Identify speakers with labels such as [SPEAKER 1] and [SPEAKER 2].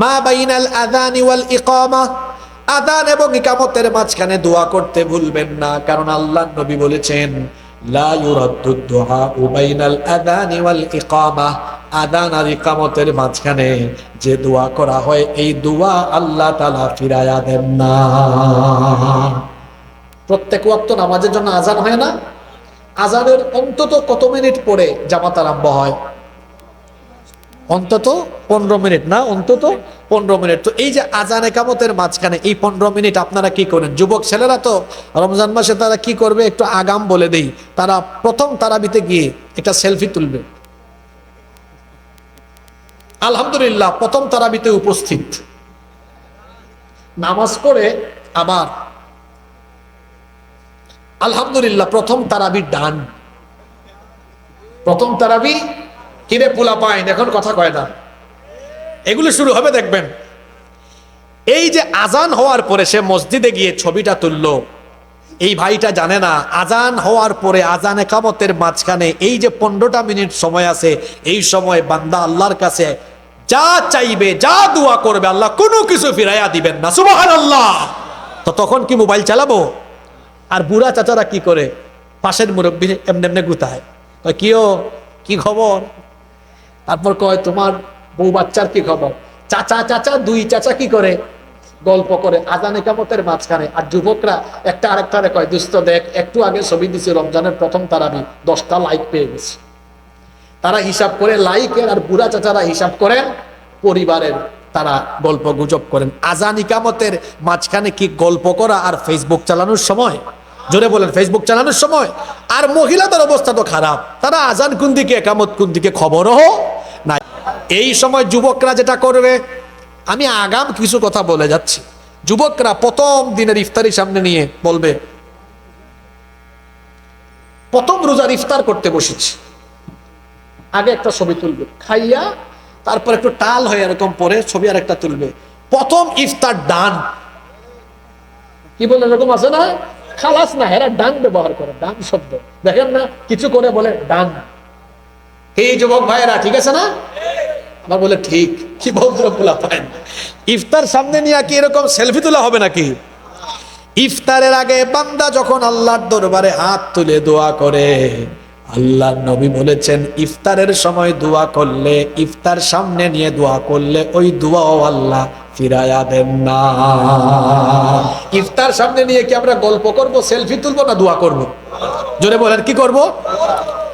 [SPEAKER 1] মা বাইনাল আযানি ওয়াল ইকামা, আযান এবং ইকামতের মাঝখানে দোয়া করতে ভুলবেন না, কারণ আল্লাহর নবী বলেছেন লা ইউরাদ্দুদ দুআ বাইনাল আযানি ওয়াল ইকামা, আযান আর ইকামতের মাঝখানে যে দোয়া করা হয় এই দোয়া আল্লাহ তাআলা ফিরায়া দেন না। প্রত্যেক ওয়াক্ত নামাজের জন্য আযান হয় না? আযানের অন্তত কত মিনিট পরে জামাত আরম্ভ হয়? অন্তত 15 মিনিট না, অন্তত 15 মিনিট। তো এই যে আযান ইকামতের মাঝখানে এই 15 মিনিট আপনারা কি করেন? যুবক ছেলেরা তো রমজান মাসে তারা কি করবে একটু আগাম বলে দেই, তারা প্রথম তারাবিতে গিয়ে একটা সেলফি তুলবে। আলহামদুলিল্লাহ প্রথম তারাবিতে উপস্থিত, নামাজ পড়ে আবার আলহামদুলিল্লাহ প্রথম তারাবি ডান। প্রথম তারাবি কিরে পোলা পাইন এখন কথা কয় না, এগুলো শুরু হবে দেখবেন। এই যে আজান হওয়ার পরে সে মসজিদে গিয়ে ছবিটা তুললো, এই ভাইটা জানে না আজান হওয়ার পরে আজান ইকামতের মাঝখানে এই যে 15টা মিনিট সময় আছে, এই সময় বান্দা আল্লাহর কাছে যা চাইবে যা দোয়া করবে আল্লাহ কোনো কিছু ফিরাইয়া দিবেন না। সুবহানাল্লাহ। তো তখন কি মোবাইল চালাবো? আর বুড়া চাচারা কি করে? পাশের মুরব্বী এমনি এমনি গুতায়, কিও কি খবর? তারপর কয় তোমার বউ বাচ্চার কি খবর? চাচা চাচা দুই চাচা কি করে? গল্প করে আজান ইকামতের মাঝখানে। আর যুবকরা একটা আরেকটারে কয় দোস্ত দেখ একটু আগে ছবি দিছি রমজানের প্রথম তারাবি, 10টা লাইক পেয়ে গেছে। তারা হিসাব করে লাইকের, আর বুড়া চাচারা হিসাব করেন পরিবারের, তারা গল্প গুজব করেন। আজান ইকামতের মাঝখানে কি গল্প করা আর ফেসবুক চালানোর সময়? জোরে বলেন, ফেসবুক চালানোর সময়। আর মহিলাদের অবস্থা তো খারাপ, তারা আজান কোন দিকে একামত কোন দিকে খবরও নাই। এই সময় যুবকরা যেটা করবে, আমি আগাম কিছু কথা বলে যাচ্ছি, যুবকরা প্রথম দিনের ইফতারি সামনে নিয়ে বলবে প্রথম রোজার ইফতার করতে বসেছি, আগে একটা ছবি তুলবে খাইয়া, তারপর একটু টাল হয়ে এরকম পরে ছবি আর একটা তুলবে, প্রথম ইফতার ডান। কি বলে এরকম আছে না? খালাস না, এরা ডান ব্যবহার করে, ডান শব্দ দেখেন না, কিছু করে বলে ডান। এই যুবক ভাইয়েরা ঠিক আছে না? আবার বলে ঠিক, কি ভদ্র পোলা পায়। ইফতার সামনে নিয়ে কি এরকম সেলফি তোলা হবে নাকি? ইফতারের আগে বান্দা যখন আল্লাহর দরবারে হাত তুলে দোয়া করে, আল্লাহর নবী বলেছেন ইফতারের সময় দোয়া করলে, ইফতার সামনে নিয়ে দোয়া করলে ওই দোয়াও আল্লাহ ফিরায়া দেন না। ইফতার সামনে নিয়ে কি আমরা গল্প করব, সেলফি তুলবো, না দোয়া করব? জোরে বলেন কি করব?